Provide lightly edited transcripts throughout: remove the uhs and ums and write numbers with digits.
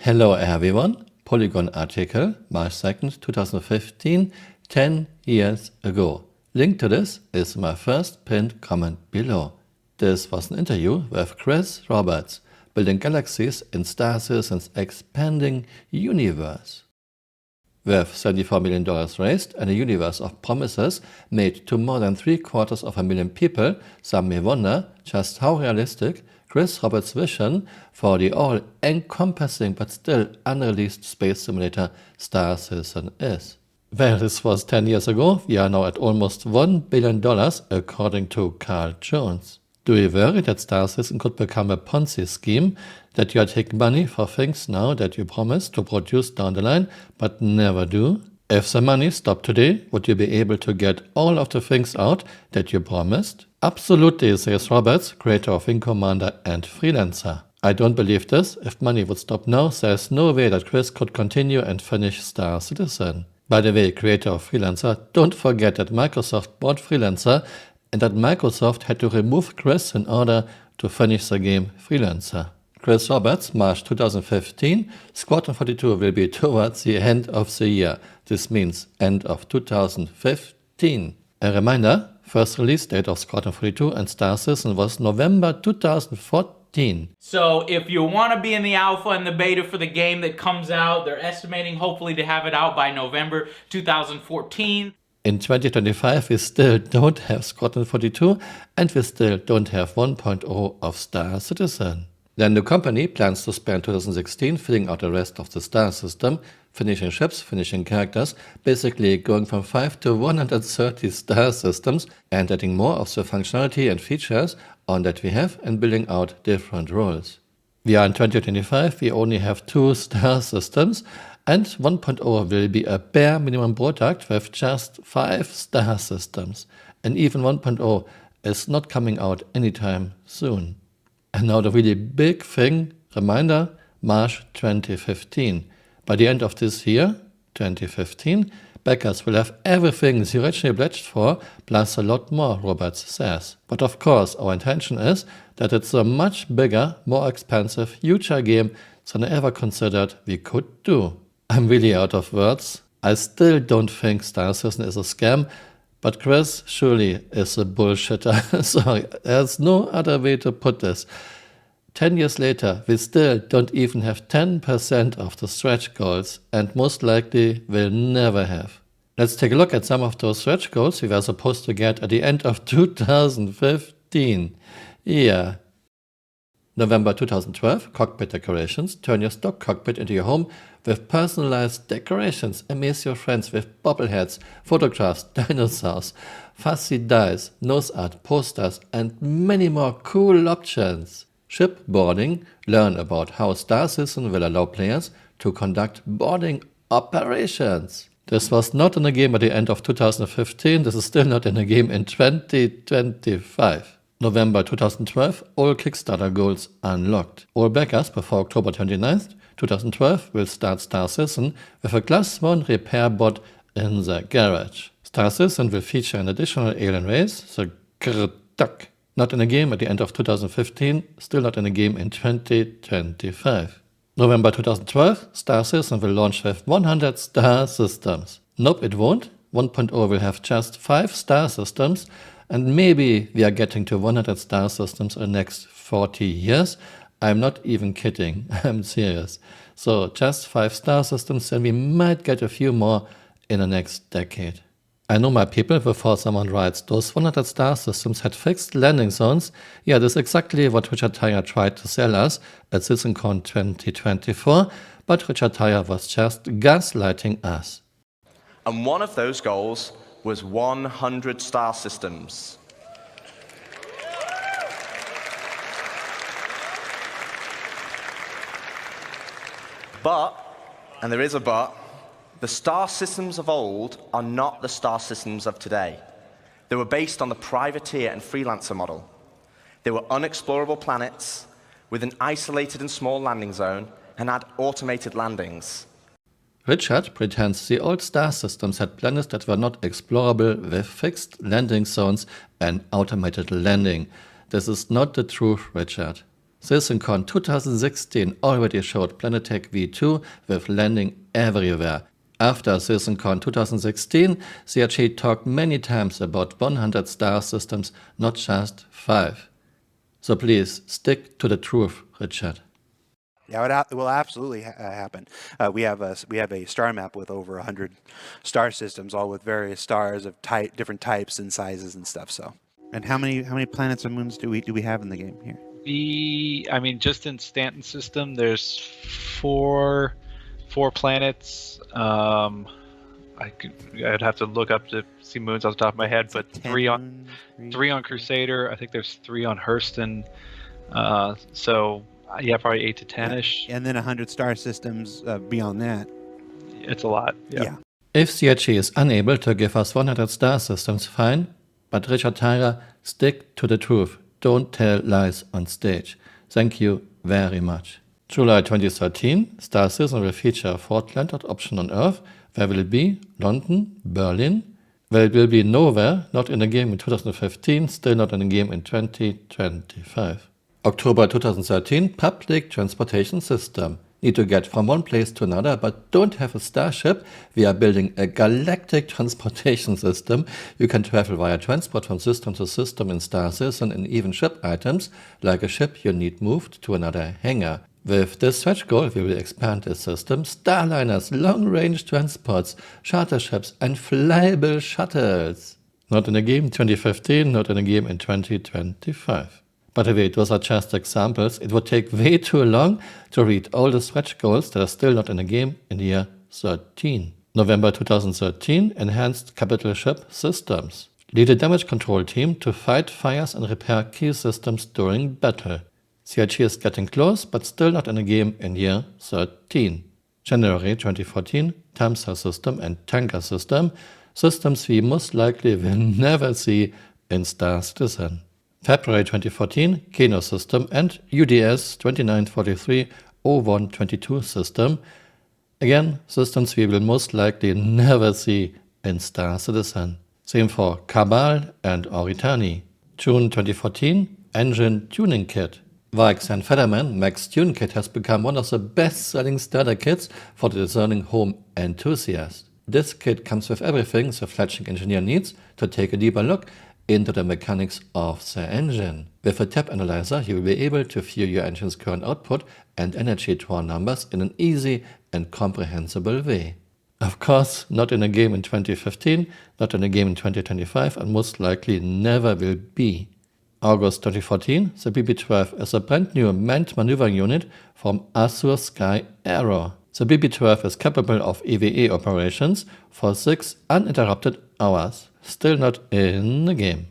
Hello everyone, Polygon article, March 2nd, 2015, 10 years ago. Link to this is my first pinned comment below. This was an interview with Chris Roberts, building galaxies in Star Citizen's expanding universe. With $74 million raised and a universe of promises made to more than 750,000 people, some may wonder just how realistic Chris Roberts' vision for the all-encompassing but still unreleased space simulator Star Citizen is. Well, this was 10 years ago. We are now at almost $1 billion according to Carl Jones. Do you worry that Star Citizen could become a Ponzi scheme, that you are taking money for things now that you promise to produce down the line but never do? If the money stopped today, would you be able to get all of the things out that you promised? Absolutely, says Roberts, creator of Wing Commander and freelancer. I don't believe this. If money would stop now, there's no way that Chris could continue and finish Star Citizen. By the way, creator of freelancer, don't forget that Microsoft bought freelancer and that Microsoft had to remove Chris in order to finish the game Freelancer. Chris Roberts, March 2015, Squadron 42 will be towards the end of the year. This means end of 2015. A reminder, first release date of Squadron 42 and Star Citizen was November 2014. So if you want to be in the alpha and the beta for the game that comes out, they're estimating hopefully to have it out by November 2014. In 2025, we still don't have Squadron 42 and we still don't have 1.0 of Star Citizen. Then the company plans to spend 2016 filling out the rest of the Star System, finishing ships, finishing characters, basically going from 5 to 130 Star Systems and adding more of the functionality and features on that we have and building out different roles. We are in 2025, we only have 2 Star Systems, and 1.0 will be a bare minimum product with just 5 Star Systems. And even 1.0 is not coming out anytime soon. And now the really big thing, reminder, March 2015. By the end of this year, 2015, backers will have everything they originally pledged for, plus a lot more, Roberts says. But of course, our intention is that it's a much bigger, more expensive, huger game than I ever considered we could do. I'm really out of words. I still don't think Star Citizen is a scam, but Chris surely is a bullshitter. Sorry, there's no other way to put this. 10 years later, we still don't even have 10% of the stretch goals, and most likely will never have. Let's take a look at some of those stretch goals we were supposed to get at the end of 2015. Yeah. November 2012, cockpit decorations. Turn your stock cockpit into your home with personalized decorations. Amaze your friends with bobbleheads, photographs, dinosaurs, fussy dice, nose art, posters, and many more cool options. Ship boarding. Learn about how Star Citizen will allow players to conduct boarding operations. This was not in the game at the end of 2015. This is still not in the game in 2025. November 2012, all Kickstarter goals unlocked. All backers before October 29th, 2012 will start Star Citizen with a Class 1 repair bot in the garage. Star Citizen will feature an additional alien race, the Grrtuk. Not in a game at the end of 2015, still not in a game in 2025. November 2012, Star Citizen will launch with 100 Star Systems. Nope, it won't. 1.0 will have just 5 Star Systems, and maybe we are getting to 100 Star Systems in the next 40 years. I'm not even kidding, I'm serious. So just 5 Star Systems and we might get a few more in the next decade. I know my people before someone writes, those 100 Star Systems had fixed landing zones. Yeah, that's exactly what Richard Tyre tried to sell us at CitizenCon 2024, but Richard Tyre was just gaslighting us. And one of those goals was 100 Star Systems. But, and there is a but, the Star Systems of old are not the Star Systems of today. They were based on the privateer and freelancer model. They were unexplorable planets with an isolated and small landing zone and had automated landings. Richard pretends the old Star Systems had planets that were not explorable with fixed landing zones and automated landing. This is not the truth, Richard. CyberCon 2016 already showed Planetech V2 with landing everywhere. After CyberCon 2016, CRG talked many times about 100 star systems, not just 5. So please stick to the truth, Richard. Yeah, it will absolutely happen. We have a star map with over 100 star systems, all with various stars of different types and sizes and stuff. So, and how many planets and moons do we have in the game here? I mean, just in Stanton's system, there's four planets. I'd have to look up to see moons off the top of my head, but three on Crusader. I think there's 3 on Hurston. So yeah, probably 8 to 10-ish. And then 100 star systems beyond that. It's a lot. Yeah. If CRG is unable to give us 100 star systems, fine. But Richard Tyrer, stick to the truth. Don't tell lies on stage. Thank you very much. July 2013, Star Citizen will feature a 4th landed option on Earth. Where will it be? London? Berlin? Well, it will be nowhere, not in the game in 2015, still not in the game in 2025. October 2013, Public Transportation System. Need to get from one place to another, but don't have a starship. We are building a galactic transportation system. You can travel via transport from system to system in Star Citizen and even ship items, like a ship you need moved to another hangar. With this stretch goal, we will expand this system, starliners, long-range transports, charter ships, and flyable shuttles. Not in the game in 2015, not in the game in 2025. By the way, those are just examples. It would take way too long to read all the stretch goals that are still not in the game in the year 13. November 2013, Enhanced Capital Ship Systems. Lead a damage control team to fight fires and repair key systems during battle. CRG is getting close, but still not in the game in year 13. January 2014, Tamsa system and Tanker system. Systems we most likely will never see in Star Citizen. February 2014, Keno system and UDS 2943-0122 system. Again, systems we will most likely never see in Star Citizen. Same for Cabal and Oritani. June 2014, Engine Tuning Kit. Vikes and Federman Max Tune Kit has become one of the best-selling starter kits for the discerning home enthusiast. This kit comes with everything the fledgling engineer needs to take a deeper look into the mechanics of the engine. With a tab analyzer, you will be able to view your engine's current output and energy draw numbers in an easy and comprehensible way. Of course, not in a game in 2015, not in a game in 2025, and most likely never will be. August 2014, the BB-12 is a brand new manned maneuvering unit from Azure Sky Aero. The BB-12 is capable of EVA operations for 6 uninterrupted hours. Still not in the game.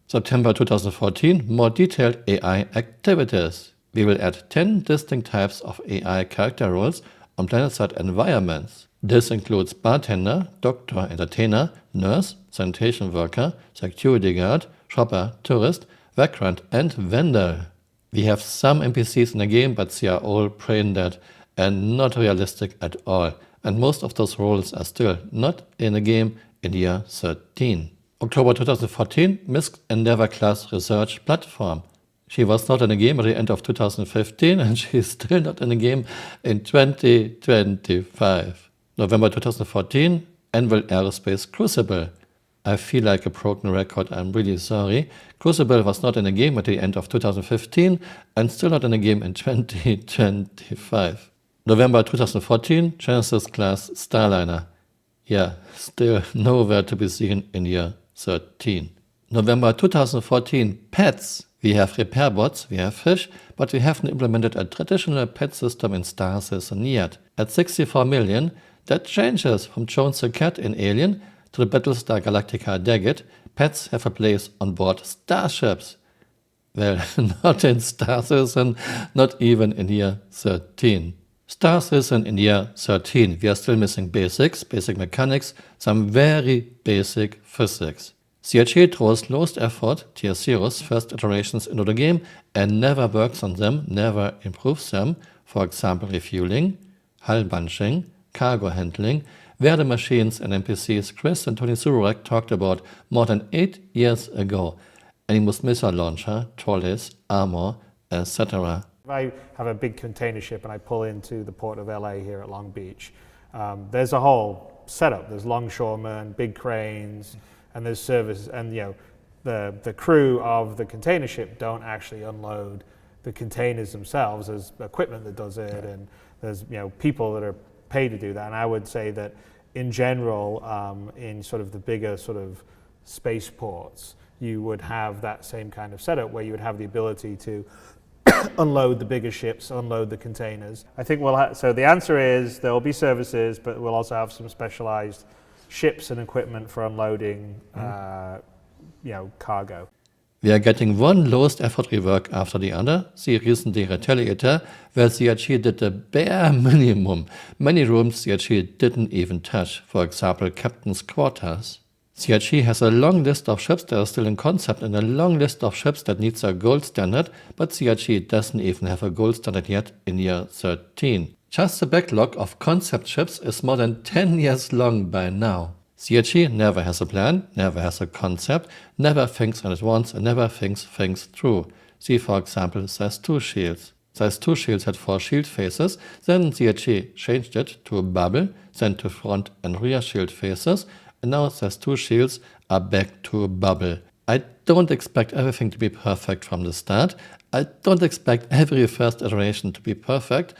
September 2014, more detailed AI activities. We will add 10 distinct types of AI character roles on planet-side environments. This includes bartender, doctor, entertainer, nurse, sanitation worker, security guard, shopper, tourist, vagrant, and vendor. We have some NPCs in the game, but they are all brain dead and not realistic at all. And most of those roles are still not in the game in year 13. October 2014, MISC Endeavour class research platform. She was not in the game at the end of 2015 and she is still not in the game in 2025. November 2014, Anvil Aerospace Crucible. I feel like a broken record, I'm really sorry. Crucible was not in the game at the end of 2015 and still not in the game in 2025. November 2014, Genesis class Starliner. Yeah, still nowhere to be seen in year 13. November 2014, pets. We have repair bots, we have fish, but we haven't implemented a traditional pet system in Star Citizen yet. At 64 million, that changes from Jones the Cat in Alien to the Battlestar Galactica Daggett. Pets have a place on board starships. Well, not in Star Citizen, not even in year 13. Star Citizen in year 13, we are still missing basics, basic mechanics, some very basic physics. CRG throws lowest effort, tier 0's first iterations into the game and never works on them, never improves them, for example refueling, hull bunching, cargo handling, where the machines and NPCs Chris and Tony Surek talked about more than 8 years ago. Animus missile launcher, trolleys, armor, etc. If I have a big container ship and I pull into the port of LA here at Long Beach, there's a whole setup. There's longshoremen, big cranes, and there's service, and the crew of the container ship don't actually unload the containers themselves. There's equipment that does it, and there's people that are paid to do that. And I would say that in general, in sort of the bigger sort of spaceports, you would have that same kind of setup where you would have the ability to unload the bigger ships, unload the containers. I think so the answer is there will be services, but we'll also have some specialized ships and equipment for unloading, cargo. We are getting one lowest effort rework after the other. See recently Retaliator, where CRG did the bare minimum. Many rooms CRG didn't even touch, for example Captain's Quarters. CRG has a long list of ships that are still in concept and a long list of ships that needs a gold standard, but CRG doesn't even have a gold standard yet in year 13. Just the backlog of concept ships is more than 10 years long by now. CRG never has a plan, never has a concept, never thinks in advance and never thinks things through. See for example Size 2 shields. Size 2 shields had 4 shield faces, then CRG changed it to a bubble, then to front and rear shield faces, and now Size 2 shields are back to a bubble. I don't expect everything to be perfect from the start. I don't expect every first iteration to be perfect,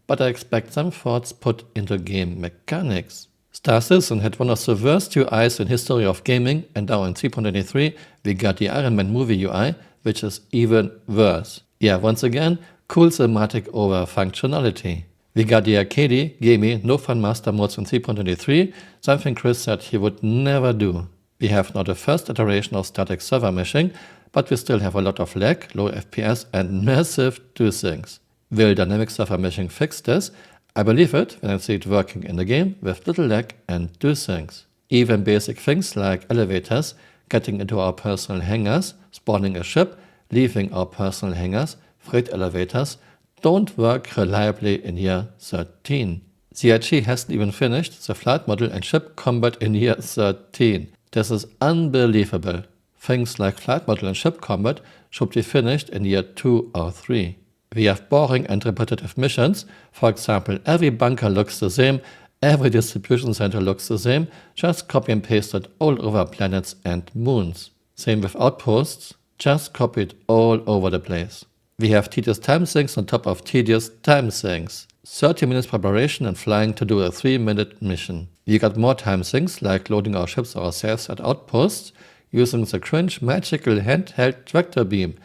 but I expect some thoughts put into game mechanics. Star Citizen had one of the worst UIs in history of gaming, and now in 3.83 we got the Iron Man movie UI, which is even worse. Yeah, once again, cool cinematic over functionality. We got the arcadey, gamey, no fun master modes in 3.23, something Chris said he would never do. We have now the first iteration of static server meshing, but we still have a lot of lag, low FPS and massive do-things. Will dynamic server meshing fix this? I believe it when I see it working in the game with little lag and do-things. Even basic things like elevators, getting into our personal hangars, spawning a ship, leaving our personal hangars, freight elevators, don't work reliably in year 13. CRG hasn't even finished the flight model and ship combat in year 13. This is unbelievable. Things like flight model and ship combat should be finished in year 2 or 3. We have boring and repetitive missions. For example, every bunker looks the same, every distribution center looks the same, just copy and paste it all over planets and moons. Same with outposts, just copied all over the place. We have tedious time sinks on top of tedious time sinks. 30 minutes preparation and flying to do a 3-minute mission. We got more time sinks like loading our ships ourselves at outposts, using the cringe magical handheld tractor beam.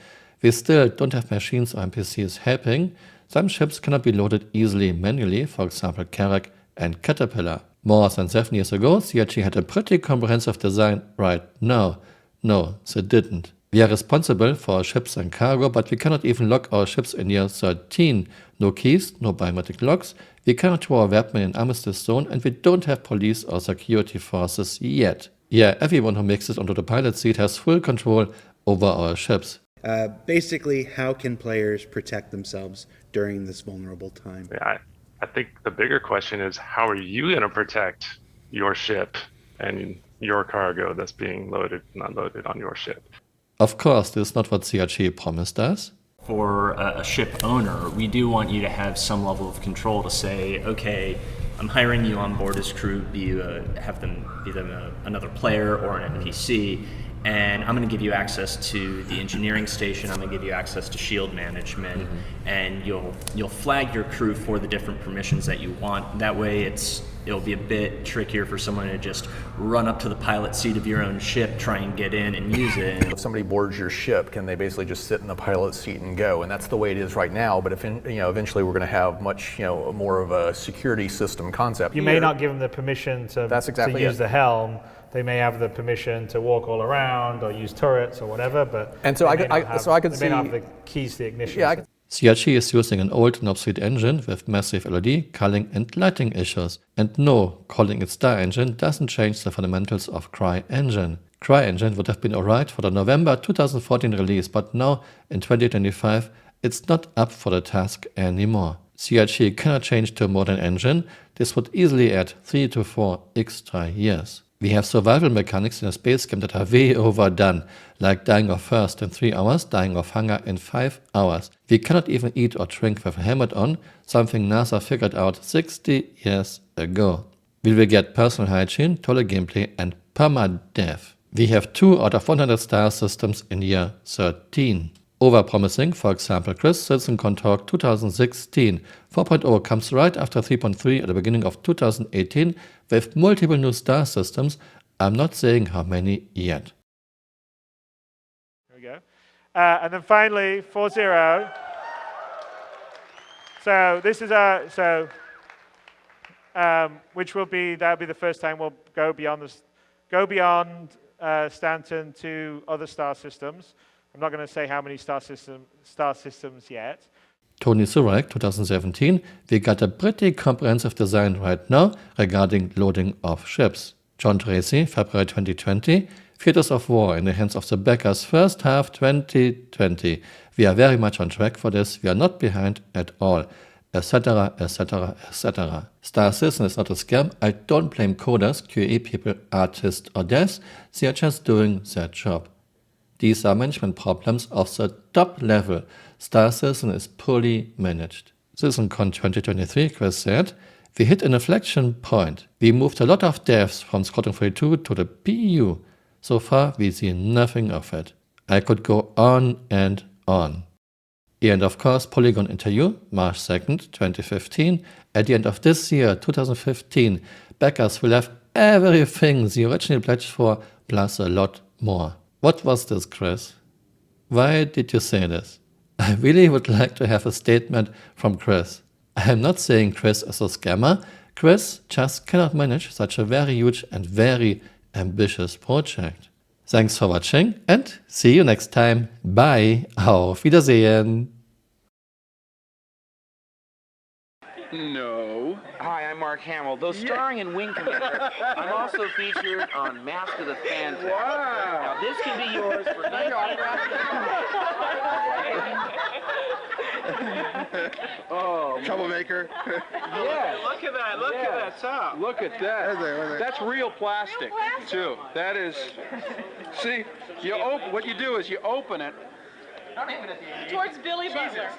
We still don't have machines or NPCs helping. Some ships cannot be loaded easily manually, for example Carrack and Caterpillar. More than 7 years ago, CRG had a pretty comprehensive design right now. No, they didn't. We are responsible for our ships and cargo, but we cannot even lock our ships in year 13. No keys, no biometric locks, we cannot throw our weapon in armistice zone, and we don't have police or security forces yet. Yeah, everyone who makes it onto the pilot seat has full control over our ships. Basically, how can players protect themselves during this vulnerable time? Yeah, I think the bigger question is, how are you going to protect your ship and your cargo that's being loaded and unloaded on your ship? Of course, this is not what CRG promised us. For a ship owner, we do want you to have some level of control to say, okay, I'm hiring you on board as crew, have them be another player or an NPC, and I'm going to give you access to the engineering station. I'm going to give you access to shield management, and you'll flag your crew for the different permissions that you want. That way, it'll be a bit trickier for someone to just run up to the pilot seat of your own ship, try and get in and use it. If somebody boards your ship, can they basically just sit in the pilot seat and go? And that's the way it is right now. But if eventually we're going to have much more of a security system concept. You may not give them the permission to use the helm. They may have the permission to walk all around or use turrets or whatever, but they may not have the keys to the ignition. Yeah, CRG is using an old and obsolete engine with massive LED, culling and lighting issues. And no, calling it Star Engine doesn't change the fundamentals of CryEngine. CryEngine would have been alright for the November 2014 release, but now in 2025 it's not up for the task anymore. CRG cannot change to a modern engine. This would easily add 3 to 4 extra years. We have survival mechanics in a space game that are way overdone, like dying of thirst in 3 hours, dying of hunger in 5 hours. We cannot even eat or drink with a helmet on, something NASA figured out 60 years ago. We will get personal hygiene, total gameplay and permadeath. We have 2 out of 100 star systems in year 13. Overpromising, for example, Chris Citizen Talk 2016. 4.0 comes right after 3.3 at the beginning of 2018 with multiple new star systems. I'm not saying how many yet. There we go. And then finally, 4.0. So this is which will be, that'll be the first time we'll go beyond Stanton to other star systems. I'm not going to say how many star systems yet. Tony Surek, 2017, we got a pretty comprehensive design right now regarding loading of ships. John Tracy, February 2020, Theaters of War in the hands of the backers, first half 2020. We are very much on track for this, we are not behind at all, etc., etc., etc. Star Citizen is not a scam. I don't blame coders, QA people, artists or devs, they are just doing their job. These are management problems of the top level. Star Citizen is poorly managed. CitizenCon 2023, Chris said, we hit an inflection point. We moved a lot of devs from Squadron 42 to the PU. So far, we see nothing of it. I could go on and on. And of course, Polygon interview, March 2nd, 2015. At the end of this year, 2015, backers will have everything they originally pledged for, plus a lot more. What was this, Chris? Why did you say this? I really would like to have a statement from Chris. I am not saying Chris is a scammer. Chris just cannot manage such a very huge and very ambitious project. Thanks for watching and see you next time. Bye. Auf Wiedersehen. No. Hi, I'm Mark Hamill. Though starring in Wing Commander, I'm also featured on Mask of the Phantasm. Wow. Now, this can be yours for Oh, troublemaker. Yeah. Look at that. Look at that top. Look at that. That's real plastic, too. That is. See, what you do is you open it. Towards Billy Butler.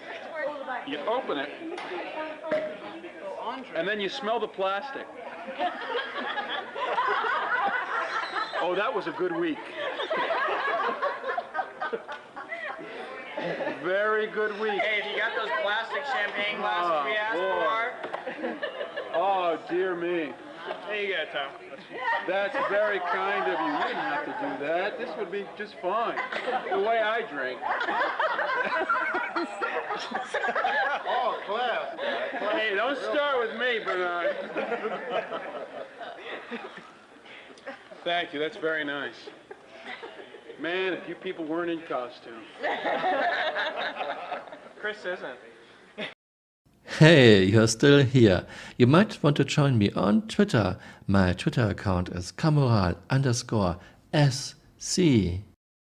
You open it, and then you smell the plastic. Oh, that was a good week. Very good week. Hey, have you got those plastic champagne glasses we asked for? Oh, dear me. There you go, Tom. That's very kind of you. You didn't have to do that. This would be just fine. The way I drink. Oh, Cliff. Hey, don't start with me, Bernard. Thank you. That's very nice. Man, if you people weren't in costume. Chris isn't. Hey, you're still here. You might want to join me on Twitter. My Twitter account is Camural_SC.